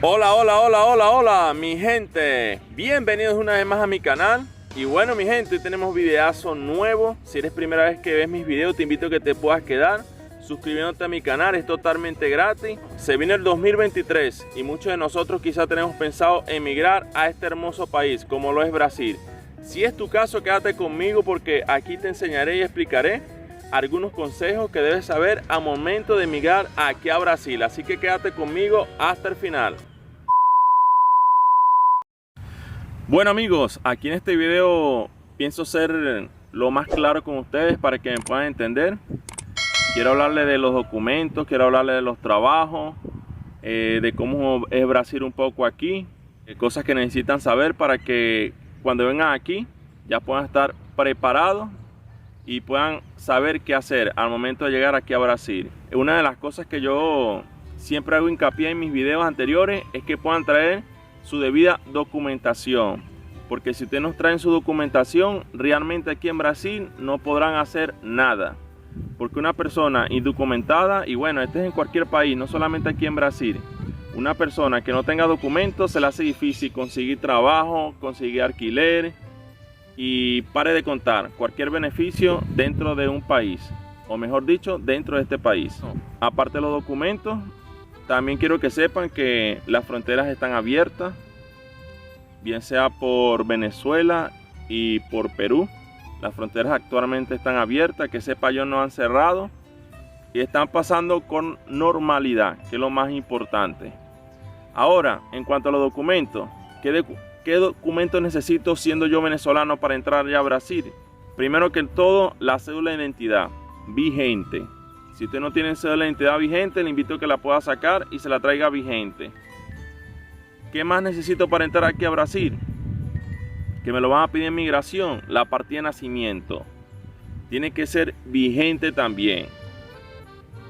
Hola, hola, hola, hola, hola, mi gente. Bienvenidos una vez más a mi canal. Y bueno, mi gente, hoy tenemos videazo nuevo. Si eres primera vez que ves mis videos, te invito a que te puedas quedar suscribiéndote a mi canal. Es totalmente gratis. Se viene el 2023 y muchos de nosotros quizá tenemos pensado emigrar a este hermoso país como lo es Brasil. Si es tu caso, quédate conmigo porque aquí te enseñaré y explicaré algunos consejos que debes saber al momento de emigrar aquí a Brasil. Así que quédate conmigo hasta el final. Bueno amigos, aquí en este video pienso ser lo más claro con ustedes para que me puedan entender. Quiero hablarles de los documentos, quiero hablarles de los trabajos, de cómo es Brasil un poco aquí, cosas que necesitan saber para que cuando vengan aquí ya puedan estar preparados y puedan saber qué hacer al momento de llegar aquí a Brasil. Una de las cosas que yo siempre hago hincapié en mis videos anteriores es que puedan traer su debida documentación, porque si ustedes no traen su documentación, realmente aquí en Brasil no podrán hacer nada, porque una persona indocumentada, y bueno, este es en cualquier país, no solamente aquí en Brasil, una persona que no tenga documentos se le hace difícil conseguir trabajo, conseguir alquiler y pare de contar cualquier beneficio dentro de un país, o mejor dicho, dentro de este país. Aparte de los documentos, también quiero que sepan que las fronteras están abiertas, bien sea por Venezuela y por Perú. Las fronteras actualmente están abiertas, que sepa yo no han cerrado y están pasando con normalidad, que es lo más importante. Ahora, en cuanto a los documentos, ¿qué documentos necesito siendo yo venezolano para entrar ya a Brasil? Primero que todo, la cédula de identidad vigente. Si usted no tiene cédula de identidad vigente, le invito a que la pueda sacar y se la traiga vigente. ¿Qué más necesito para entrar aquí a Brasil? Que me lo van a pedir en migración, la partida de nacimiento. Tiene que ser vigente también.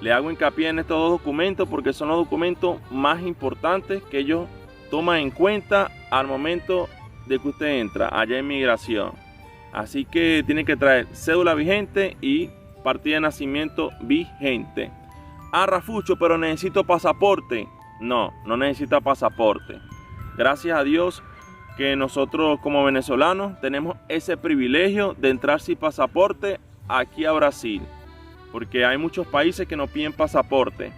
Le hago hincapié en estos dos documentos porque son los documentos más importantes que ellos toman en cuenta al momento de que usted entra allá en migración. Así que tiene que traer cédula vigente y partida de nacimiento vigente. Ah, Rafucho, pero necesito pasaporte. No, no necesita pasaporte. Gracias a Dios que nosotros como venezolanos tenemos ese privilegio de entrar sin pasaporte aquí a Brasil. Porque hay muchos países que nos piden pasaporte.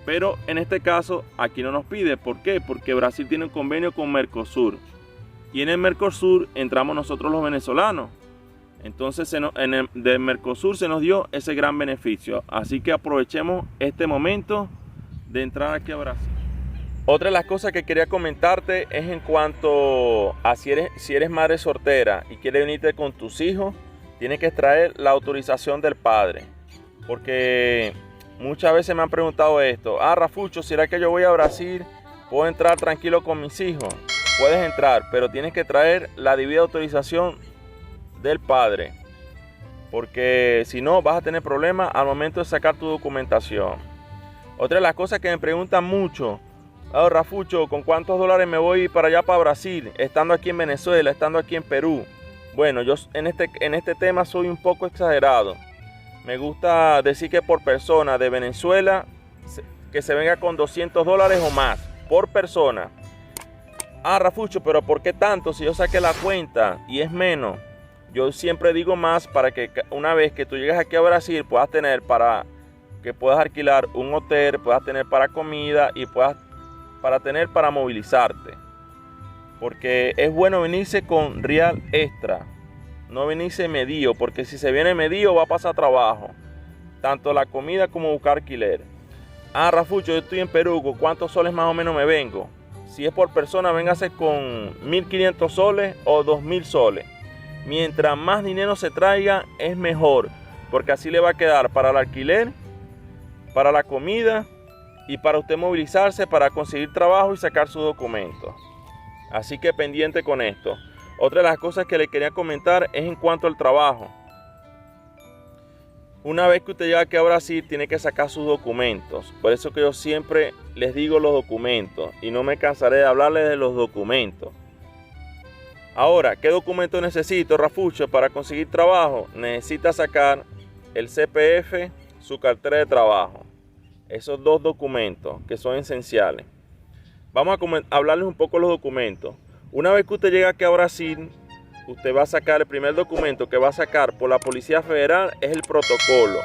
Pero en este caso aquí no nos pide. ¿Por qué? Porque Brasil tiene un convenio con Mercosur. Y en el Mercosur entramos nosotros los venezolanos. Entonces del Mercosur se nos dio ese gran beneficio. Así que aprovechemos este momento de entrar aquí a Brasil. Otra de las cosas que quería comentarte es en cuanto a si eres madre soltera y quieres venirte con tus hijos, tienes que traer la autorización del padre. Porque muchas veces me han preguntado esto. Ah, Rafucho, ¿será que yo voy a Brasil? ¿Puedo entrar tranquilo con mis hijos? Puedes entrar, pero tienes que traer la debida autorización del padre. Porque si no, vas a tener problemas al momento de sacar tu documentación. Otra de las cosas que me preguntan mucho. Ah, Rafucho, ¿con cuántos dólares me voy para allá, para Brasil? Estando aquí en Venezuela, estando aquí en Perú. Bueno, yo en este tema soy un poco exagerado. Me gusta decir que por persona de Venezuela que se venga con 200 dólares o más por persona. Ah, Rafucho, pero ¿por qué tanto? Si yo saqué la cuenta y es menos. Yo siempre digo más para que una vez que tú llegues aquí a Brasil puedas tener para que puedas alquilar un hotel, puedas tener para comida y puedas tener para movilizarte. Porque es bueno venirse con real extra. No venirse medio, porque si se viene medio va a pasar trabajo. Tanto la comida como buscar alquiler. Ah, Rafucho, yo estoy en Perú, ¿con cuántos soles más o menos me vengo? Si es por persona, véngase con 1.500 soles o 2.000 soles. Mientras más dinero se traiga, es mejor. Porque así le va a quedar para el alquiler, para la comida y para usted movilizarse, para conseguir trabajo y sacar sus documentos. Así que pendiente con esto. Otra de las cosas que le quería comentar es en cuanto al trabajo. Una vez que usted llega aquí a Brasil, tiene que sacar sus documentos. Por eso que yo siempre les digo los documentos y no me cansaré de hablarles de los documentos. Ahora, ¿qué documento necesito, Rafucho, para conseguir trabajo? Necesita sacar el CPF, su cartera de trabajo. Esos dos documentos que son esenciales. vamos a hablarles un poco de los documentos. Una vez que usted llega aquí a Brasil, usted va a sacar el primer documento que va a sacar por la Policía Federal, es el protocolo.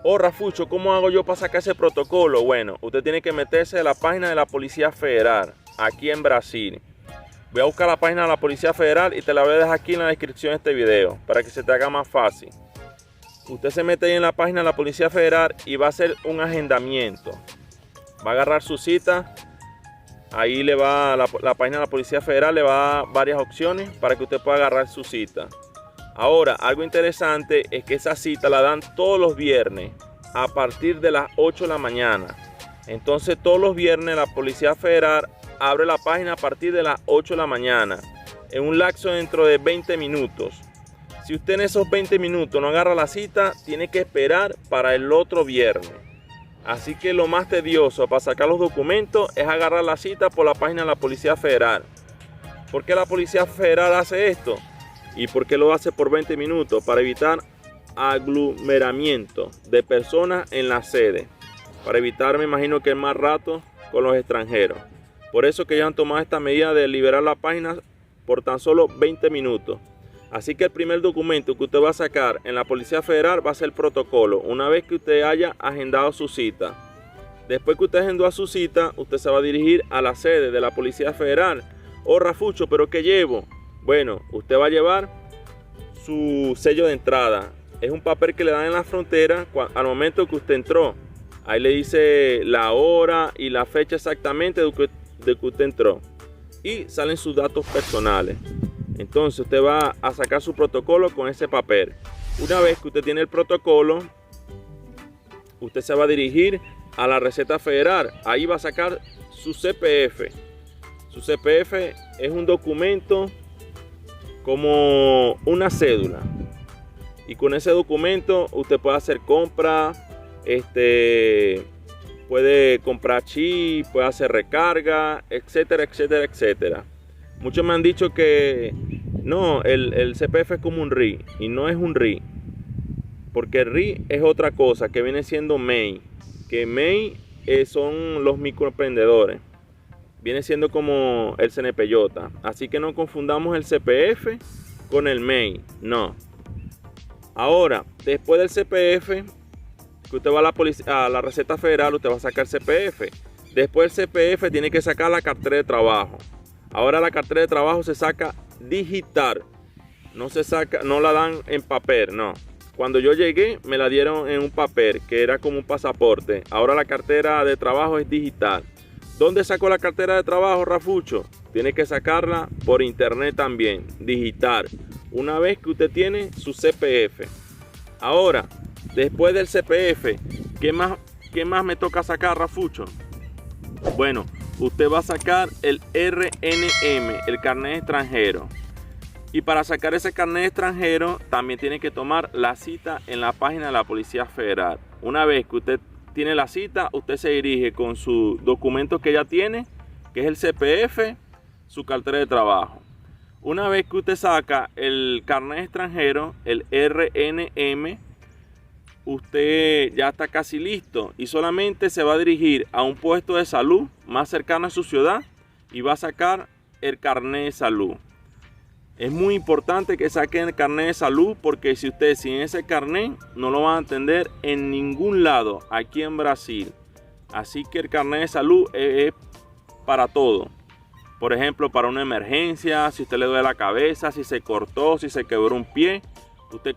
Oh, Rafucho, ¿cómo hago yo para sacar ese protocolo? Bueno, usted tiene que meterse a la página de la Policía Federal, aquí en Brasil. Voy a buscar la página de la Policía Federal y te la voy a dejar aquí en la descripción de este video, para que se te haga más fácil. Usted se mete ahí en la página de la Policía Federal y va a hacer un agendamiento. Va a agarrar su cita. Ahí le va la página de la Policía Federal, le va a dar varias opciones para que usted pueda agarrar su cita. Ahora, algo interesante es que esa cita la dan todos los viernes a partir de las 8 de la mañana. Entonces todos los viernes la Policía Federal abre la página a partir de las 8 de la mañana, en un lapso dentro de 20 minutos. Si usted en esos 20 minutos no agarra la cita, tiene que esperar para el otro viernes. Así que lo más tedioso para sacar los documentos es agarrar la cita por la página de la Policía Federal. ¿Por qué la Policía Federal hace esto? ¿Y por qué lo hace por 20 minutos? Para evitar aglomeramiento de personas en la sede. Para evitar, me imagino que más rato con los extranjeros. Por eso que ellos han tomado esta medida de liberar la página por tan solo 20 minutos. Así que el primer documento que usted va a sacar en la Policía Federal va a ser el protocolo, una vez que usted haya agendado su cita. Después que usted agendó su cita, usted se va a dirigir a la sede de la Policía Federal. Oh, Rafucho, ¿pero qué llevo? Bueno, usted va a llevar su sello de entrada. Es un papel que le dan en la frontera al momento que usted entró. Ahí le dice la hora y la fecha exactamente de que usted entró. Y salen sus datos personales. Entonces usted va a sacar su protocolo con ese papel. Una vez que usted tiene el protocolo, usted se va a dirigir a la receta federal. Ahí va a sacar su CPF. Su CPF es un documento como una cédula. Y con ese documento usted puede hacer compras, puede comprar chip, puede hacer recarga, etcétera, etcétera, etcétera. Muchos me han dicho que no, el CPF es como un RI, y no es un RI, porque el RI es otra cosa que viene siendo MEI, que MEI son los microemprendedores, viene siendo como el CNPJ, así que no confundamos el CPF con el MEI, no. Ahora, después del CPF, que usted va a la receta federal, usted va a sacar CPF. Después del CPF tiene que sacar la cartera de trabajo. Ahora la cartera de trabajo se saca digital. No la dan en papel, no. Cuando yo llegué me la dieron en un papel que era como un pasaporte. Ahora la cartera de trabajo es digital. ¿Dónde sacó la cartera de trabajo, Rafucho? Tiene que sacarla por internet también, digital. Una vez que usted tiene su CPF. Ahora, después del CPF, ¿qué más me toca sacar, Rafucho? Bueno, usted va a sacar el RNM, el carnet extranjero. Y para sacar ese carnet extranjero, también tiene que tomar la cita en la página de la Policía Federal. Una vez que usted tiene la cita, usted se dirige con su documento que ya tiene, que es el CPF, su cartera de trabajo. Una vez que usted saca el carnet extranjero, el RNM, usted ya está casi listo y solamente se va a dirigir a un puesto de salud más cercano a su ciudad y va a sacar el carnet de salud. Es muy importante que saquen el carnet de salud, porque si usted sin ese carnet no lo van a atender en ningún lado aquí en Brasil. Así que el carnet de salud es para todo. Por ejemplo, para una emergencia, si usted le duele la cabeza, si se cortó, si se quebró un pie, usted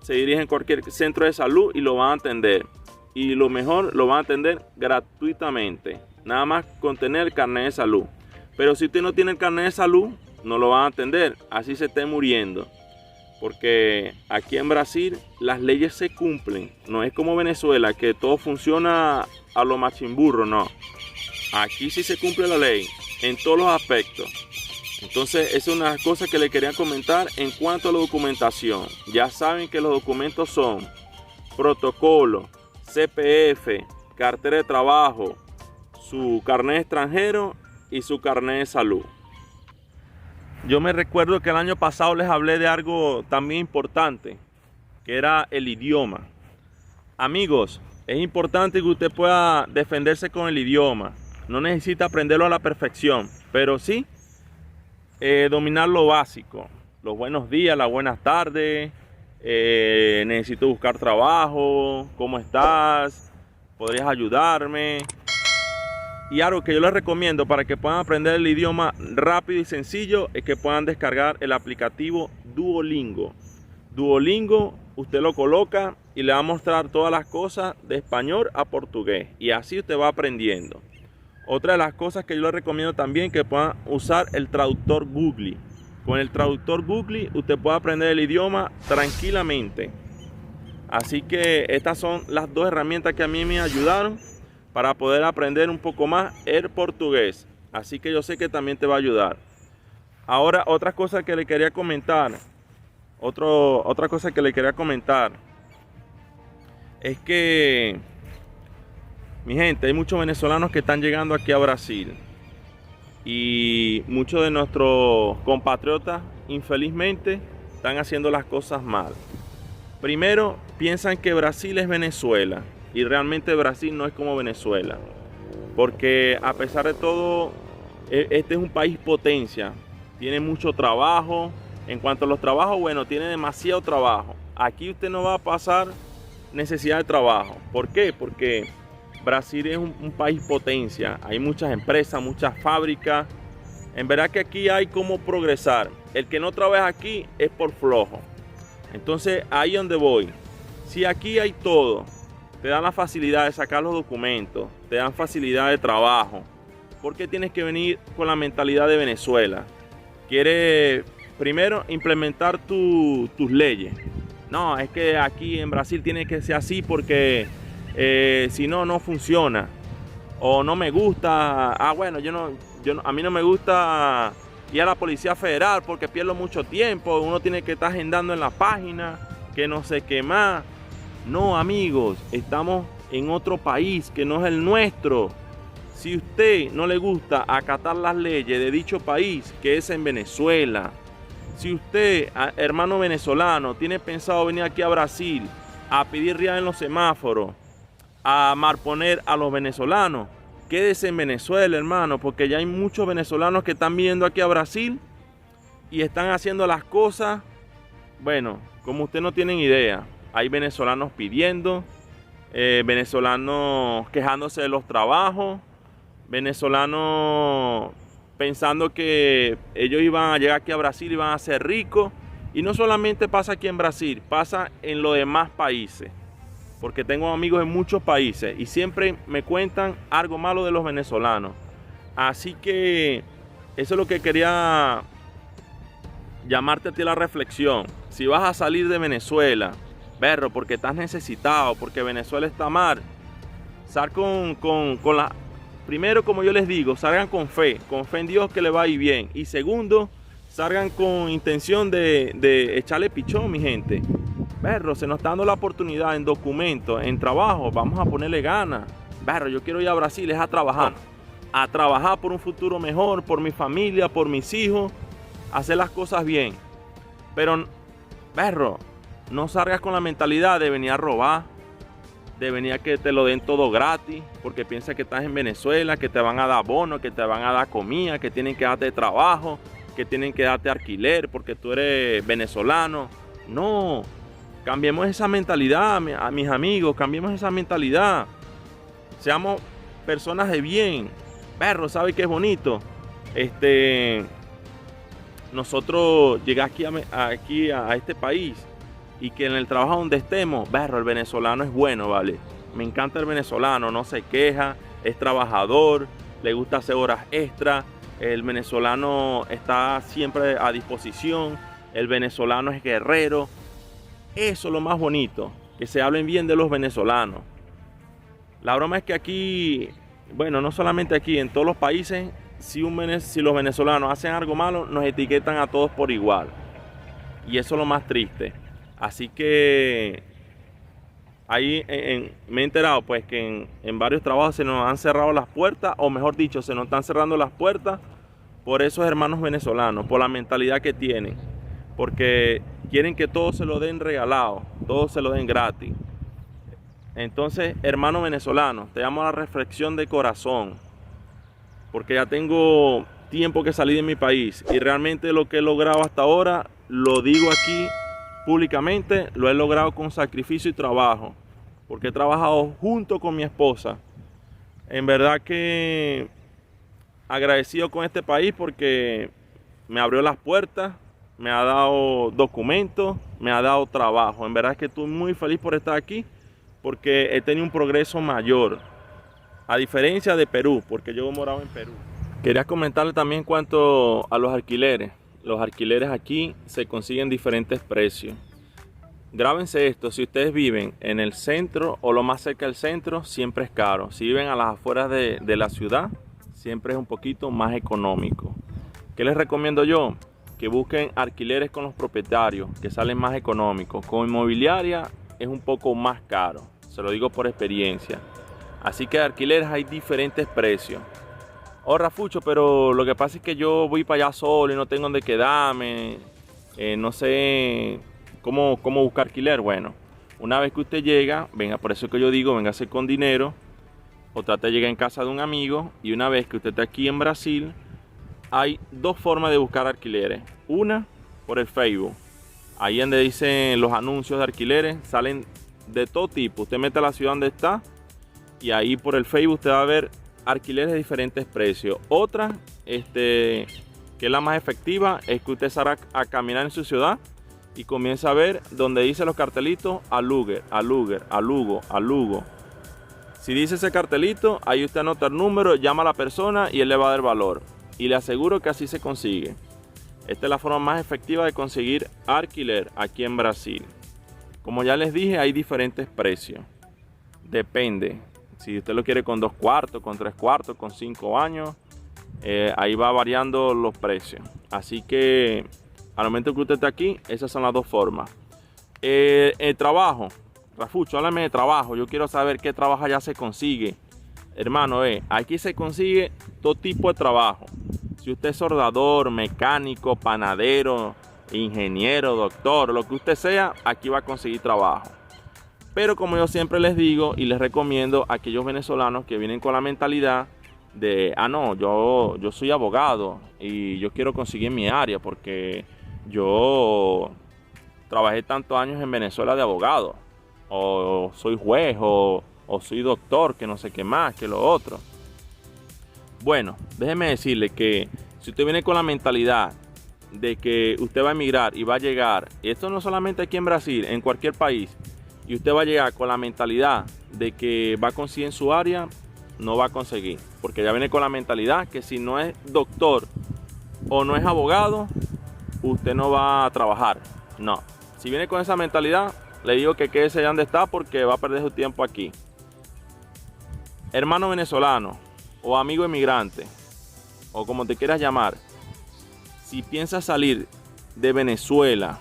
se dirige en cualquier centro de salud y lo van a atender. Y lo mejor, lo van a atender gratuitamente. Nada más con tener el carnet de salud. Pero si usted no tiene el carnet de salud, no lo van a atender, así se esté muriendo. Porque aquí en Brasil las leyes se cumplen. No es como Venezuela, que todo funciona a lo machimburro, no. Aquí sí se cumple la ley en todos los aspectos. Entonces, esa es una cosa que le quería comentar en cuanto a la documentación. Ya saben que los documentos son protocolo, CPF, cartera de trabajo, su carnet extranjero y su carnet de salud. Yo me recuerdo que el año pasado les hablé de algo también importante, que era el idioma. Amigos, es importante que usted pueda defenderse con el idioma. No necesita aprenderlo a la perfección, pero sí dominar lo básico. Los buenos días, las buenas tardes. Necesito buscar trabajo. ¿Cómo estás? ¿Podrías ayudarme? Y algo que yo les recomiendo para que puedan aprender el idioma rápido y sencillo es que puedan descargar el aplicativo Duolingo. Duolingo, usted lo coloca y le va a mostrar todas las cosas de español a portugués. Y así usted va aprendiendo. Otra de las cosas que yo les recomiendo también que puedan usar el traductor Google. Con el traductor Google usted puede aprender el idioma tranquilamente. Así que estas son las dos herramientas que a mí me ayudaron para poder aprender un poco más el portugués. Así que yo sé que también te va a ayudar. Ahora, otra cosa que le quería comentar. Otra cosa que le quería comentar es que, mi gente, hay muchos venezolanos que están llegando aquí a Brasil. Y muchos de nuestros compatriotas, infelizmente, están haciendo las cosas mal. Primero, piensan que Brasil es Venezuela. Y realmente Brasil no es como Venezuela. Porque a pesar de todo, este es un país potencia. Tiene mucho trabajo. En cuanto a los trabajos, bueno, tiene demasiado trabajo. Aquí usted no va a pasar necesidad de trabajo. ¿Por qué? Porque Brasil es un país potencia. Hay muchas empresas, muchas fábricas. En verdad que aquí hay cómo progresar. El que no trabaja aquí es por flojo. Entonces, ahí es donde voy. Si aquí hay todo, te dan la facilidad de sacar los documentos, te dan facilidad de trabajo, ¿por qué tienes que venir con la mentalidad de Venezuela? ¿Quieres primero implementar tus leyes? No, es que aquí en Brasil tiene que ser así porque si no, no funciona. O no me gusta, bueno, a mí no me gusta ir a la Policía Federal porque pierdo mucho tiempo, uno tiene que estar agendando en la página, que no sé qué más. No, amigos, estamos en otro país que no es el nuestro. Si usted no le gusta acatar las leyes de dicho país, que es en Venezuela, si usted, hermano venezolano, tiene pensado venir aquí a Brasil a pedir real en los semáforos, a marponer a los venezolanos, quédese en Venezuela, hermano, porque ya hay muchos venezolanos que están viniendo aquí a Brasil y están haciendo las cosas, bueno, como usted no tienen idea. Hay venezolanos pidiendo, venezolanos quejándose de los trabajos, venezolanos pensando que ellos iban a llegar aquí a Brasil y iban a ser ricos. Y no solamente pasa aquí en Brasil, pasa en los demás países. Porque tengo amigos en muchos países y siempre me cuentan algo malo de los venezolanos. Así que eso es lo que quería llamarte a ti a la reflexión. Si vas a salir de Venezuela, berro, porque estás necesitado, porque Venezuela está mal, sal con la... Primero, como yo les digo, salgan con fe en Dios que le va a ir bien. Y segundo, salgan con intención de echarle pichón, mi gente. Berro, se nos está dando la oportunidad en documentos, en trabajo, vamos a ponerle ganas. Berro, yo quiero ir a Brasil, es a trabajar por un futuro mejor, por mi familia, por mis hijos, hacer las cosas bien. Pero, berro, no salgas con la mentalidad de venir a robar, de venir a que te lo den todo gratis, porque piensas que estás en Venezuela, que te van a dar bonos, que te van a dar comida, que tienen que darte trabajo, que tienen que darte alquiler porque tú eres venezolano. No, cambiemos esa mentalidad, a mis amigos, cambiemos esa mentalidad. Seamos personas de bien. Perro, ¿sabe qué es bonito? Nosotros llegar aquí a este país y que en el trabajo donde estemos, berro, el venezolano es bueno, ¿vale? Me encanta el venezolano, no se queja, es trabajador, le gusta hacer horas extra, el venezolano está siempre a disposición, el venezolano es guerrero. Eso es lo más bonito, que se hablen bien de los venezolanos. La broma es que aquí, bueno, no solamente aquí, en todos los países, si los venezolanos hacen algo malo, nos etiquetan a todos por igual. Y eso es lo más triste. Así que ahí me he enterado pues que en varios trabajos se nos han cerrado las puertas, o mejor dicho, se nos están cerrando las puertas por esos hermanos venezolanos, por la mentalidad que tienen. Porque quieren que todo se lo den regalado, todo se lo den gratis. Entonces, hermano venezolano, te llamo a la reflexión de corazón. porque ya tengo tiempo que salí de mi país y realmente lo que he logrado hasta ahora, lo digo aquí públicamente, lo he logrado con sacrificio y trabajo, porque he trabajado junto con mi esposa. En verdad que agradecido con este país porque me abrió las puertas, me ha dado documentos, me ha dado trabajo. En verdad que estoy muy feliz por estar aquí porque he tenido un progreso mayor, a diferencia de Perú, porque yo moraba en Perú. Quería comentarle también en cuanto a los alquileres. Los alquileres aquí se consiguen diferentes precios. Grábense esto, si ustedes viven en el centro o lo más cerca del centro, siempre es caro. Si viven a las afueras de la ciudad, siempre es un poquito más económico. ¿Qué les recomiendo yo? Que busquen alquileres con los propietarios, que salen más económicos. Con inmobiliaria es un poco más caro, se lo digo por experiencia. Así que de alquileres hay diferentes precios. Oh, Rafucho, pero lo que pasa es que yo voy para allá solo y no tengo dónde quedarme. No sé cómo buscar alquiler. Bueno, una vez que usted llega, venga, por eso que yo digo, véngase con dinero o trate de llegar en casa de un amigo. Y una vez que usted esté aquí en Brasil, hay dos formas de buscar alquileres. Una, por el Facebook. Ahí donde dicen los anuncios de alquileres, salen de todo tipo. Usted mete a la ciudad donde está y ahí por el Facebook usted va a ver alquileres de diferentes precios. Otra, que es la más efectiva, es que usted salga a caminar en su ciudad y comienza a ver donde dice los cartelitos Aluger, Aluger, Alugo, Alugo. Si dice ese cartelito, ahí usted anota el número, llama a la persona y él le va a dar valor. Y le aseguro que así se consigue. Esta es la forma más efectiva de conseguir alquiler aquí en Brasil. Como ya les dije, hay diferentes precios. Depende. Si usted lo quiere con 2 cuartos, con 3 cuartos, con 5 baños, ahí va variando los precios. Así que al momento que usted está aquí, esas son las dos formas. El trabajo. Rafucho, háblame de trabajo. Yo quiero saber qué trabajo allá se consigue. Hermano, aquí se consigue todo tipo de trabajo. Si usted es soldador, mecánico, panadero, ingeniero, doctor, lo que usted sea, aquí va a conseguir trabajo. Pero como yo siempre les digo y les recomiendo a aquellos venezolanos que vienen con la mentalidad de, no, yo soy abogado y yo quiero conseguir mi área porque yo trabajé tantos años en Venezuela de abogado, o soy juez, o soy doctor, que no sé qué más, que lo otro. Bueno, déjeme decirle que si usted viene con la mentalidad de que usted va a emigrar y va a llegar, y esto no solamente aquí en Brasil, en cualquier país, y usted va a llegar con la mentalidad de que va a conseguir en su área, no va a conseguir, porque ya viene con la mentalidad que si no es doctor o no es abogado, usted no va a trabajar. No, si viene con esa mentalidad, le digo que quédese allá donde está porque va a perder su tiempo aquí. Hermano venezolano o amigo emigrante, o como te quieras llamar, si piensas salir de Venezuela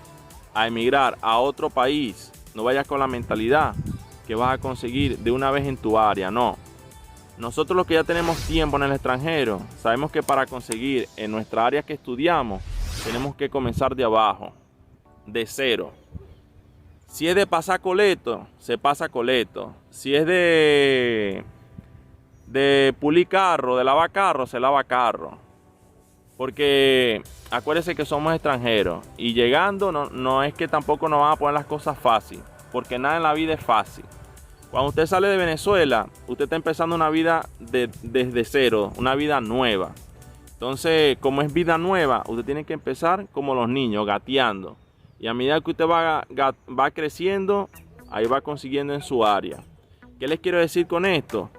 a emigrar a otro país, no vayas con la mentalidad que vas a conseguir de una vez en tu área, no. Nosotros los que ya tenemos tiempo en el extranjero, sabemos que para conseguir en nuestra área que estudiamos, tenemos que comenzar de abajo, de cero. Si es de pasar coleto, se pasa coleto. Si es de pulir carro, de lavar carro, se lava carro. Porque acuérdense que somos extranjeros y llegando no es que tampoco nos van a poner las cosas fácil, porque nada en la vida es fácil. Cuando usted sale de Venezuela, usted está empezando una vida desde cero, una vida nueva. Entonces, como es vida nueva, usted tiene que empezar como los niños, gateando. Y a medida que usted va creciendo, ahí va consiguiendo en su área. ¿Qué les quiero decir con esto?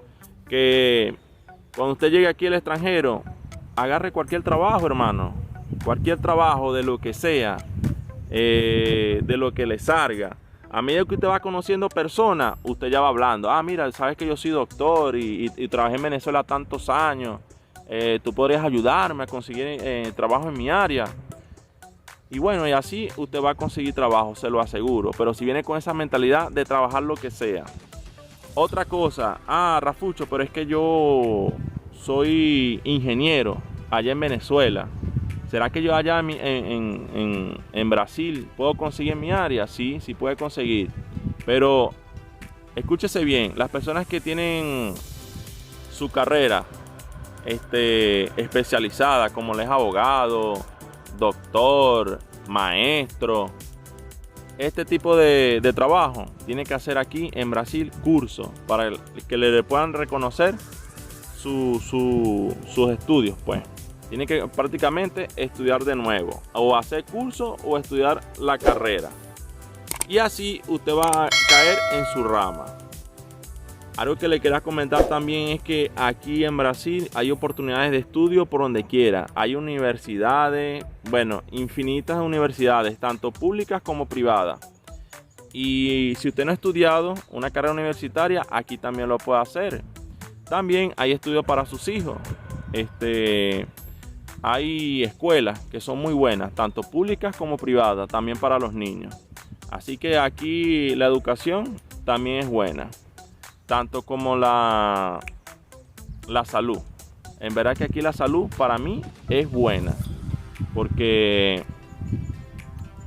Que cuando usted llegue aquí al extranjero, agarre cualquier trabajo, hermano. Cualquier trabajo de lo que sea, de lo que le salga. A medida que usted va conociendo personas, usted ya va hablando. Mira, sabes que yo soy doctor y trabajé en Venezuela tantos años. Tú podrías ayudarme a conseguir trabajo en mi área. Y bueno, y así usted va a conseguir trabajo, se lo aseguro. Pero si viene con esa mentalidad de trabajar lo que sea. Otra cosa, Rafucho, pero es que yo soy ingeniero allá en Venezuela. ¿Será que yo allá en Brasil puedo conseguir mi área? Sí, sí puede conseguir. Pero escúchese bien, las personas que tienen su carrera especializada, como lo es abogado, doctor, maestro. Este tipo de trabajo tiene que hacer aquí en Brasil curso para que le puedan reconocer sus estudios, pues. Tiene que prácticamente estudiar de nuevo, o hacer curso o estudiar la carrera. Y así usted va a caer en su rama. Algo que le quería comentar también es que aquí en Brasil hay oportunidades de estudio por donde quiera. Hay universidades, bueno, infinitas universidades, tanto públicas como privadas. Y si usted no ha estudiado una carrera universitaria, aquí también lo puede hacer. También hay estudios para sus hijos. Hay escuelas que son muy buenas, tanto públicas como privadas, también para los niños. Así que aquí la educación también es buena, tanto como la salud. En verdad que aquí la salud para mí es buena, porque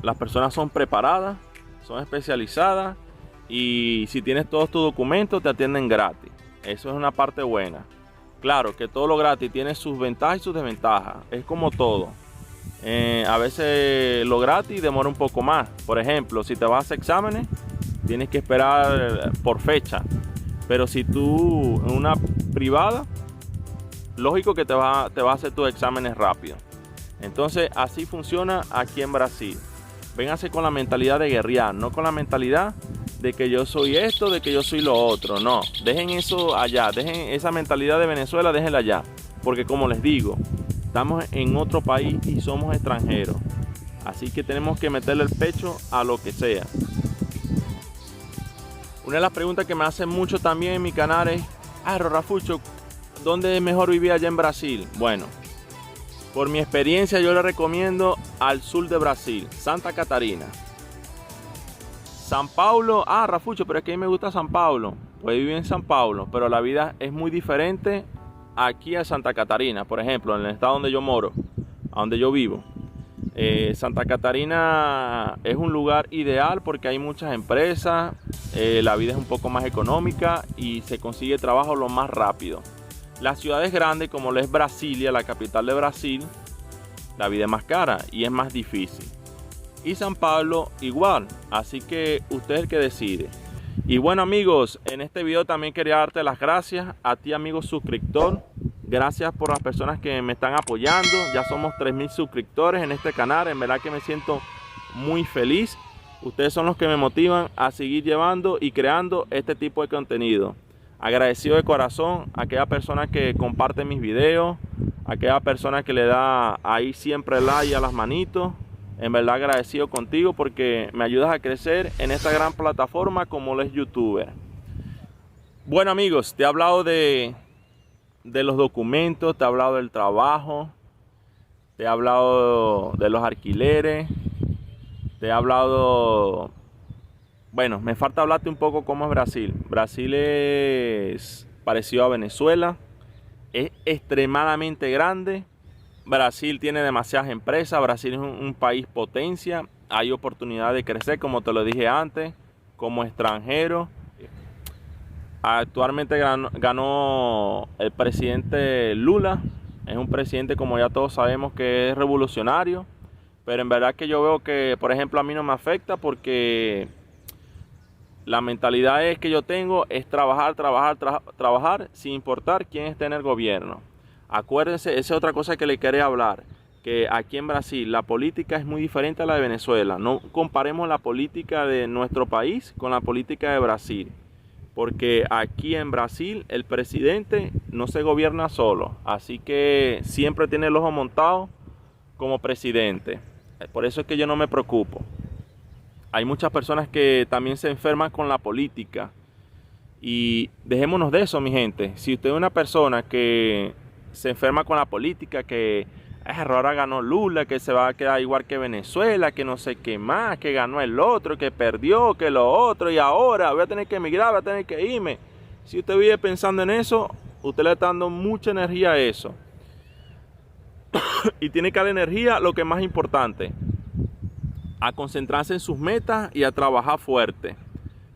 las personas son preparadas, son especializadas, y si tienes todos tus documentos te atienden gratis. Eso es una parte buena. Claro que todo lo gratis tiene sus ventajas y sus desventajas, es como todo. A veces lo gratis demora un poco más. Por ejemplo, si te vas a hacer exámenes, tienes que esperar por fecha. Pero si tú en una privada, lógico que te va a hacer tus exámenes rápido. Entonces así funciona aquí en Brasil. Vénganse con la mentalidad de guerrear, no con la mentalidad de que yo soy esto, de que yo soy lo otro. No, dejen eso allá, dejen esa mentalidad de Venezuela, déjenla allá. Porque como les digo, estamos en otro país y somos extranjeros. Así que tenemos que meterle el pecho a lo que sea. Una de las preguntas que me hacen mucho también en mi canal es: Rafucho, ¿dónde es mejor vivir allá en Brasil? Bueno, por mi experiencia yo le recomiendo al sur de Brasil, Santa Catarina. San Paulo, Rafucho, pero es que a mí me gusta San Paulo. Pues vivir en San Paulo, pero la vida es muy diferente aquí a Santa Catarina. Por ejemplo, en el estado donde yo moro, a donde yo vivo, Santa Catarina es un lugar ideal porque hay muchas empresas, la vida es un poco más económica y se consigue trabajo lo más rápido. Las ciudades grandes, como lo es Brasilia, la capital de Brasil, la vida es más cara y es más difícil. Y San Pablo igual, así que usted es el que decide. Y bueno amigos, en este video también quería darte las gracias a ti, amigo suscriptor. Gracias por las personas que me están apoyando. Ya somos 3000 suscriptores en este canal. En verdad que me siento muy feliz. Ustedes son los que me motivan a seguir llevando y creando este tipo de contenido. Agradecido de corazón a aquella persona que comparte mis videos, a aquella persona que le da ahí siempre like a las manitos. En verdad agradecido contigo porque me ayudas a crecer en esta gran plataforma como lo es YouTuber. Bueno amigos, te he hablado de los documentos, te he hablado del trabajo, te he hablado de los alquileres, te he hablado... Bueno, me falta hablarte un poco cómo es Brasil. Brasil es parecido a Venezuela, es extremadamente grande. Brasil tiene demasiadas empresas, Brasil es un país potencia, hay oportunidad de crecer, como te lo dije antes, como extranjero. Actualmente ganó el presidente Lula, es un presidente, como ya todos sabemos, que es revolucionario, pero en verdad que yo veo que, por ejemplo, a mí no me afecta porque la mentalidad es que yo tengo es trabajar sin importar quién esté en el gobierno. Acuérdense, esa es otra cosa que le quería hablar, que aquí en Brasil la política es muy diferente a la de Venezuela. No comparemos la política de nuestro país con la política de Brasil, porque aquí en Brasil el presidente no se gobierna solo, así que siempre tiene el ojo montado como presidente. Por eso es que yo no me preocupo. Hay muchas personas que también se enferman con la política y dejémonos de eso, mi gente. Si usted es una persona que se enferma con la política, que ahora ganó Lula, que se va a quedar igual que Venezuela, que no sé qué más, que ganó el otro, que perdió, que lo otro, y ahora voy a tener que emigrar, voy a tener que irme. Si usted vive pensando en eso, usted le está dando mucha energía a eso. Y tiene que dar energía a lo que es más importante, a concentrarse en sus metas y a trabajar fuerte.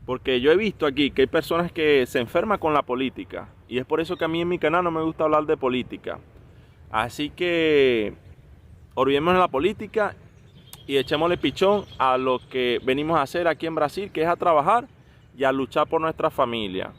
Porque yo he visto aquí que hay personas que se enferman con la política. Y es por eso que a mí en mi canal no me gusta hablar de política. Así que olvidémonos de la política y echémosle pichón a lo que venimos a hacer aquí en Brasil, que es a trabajar y a luchar por nuestra familia.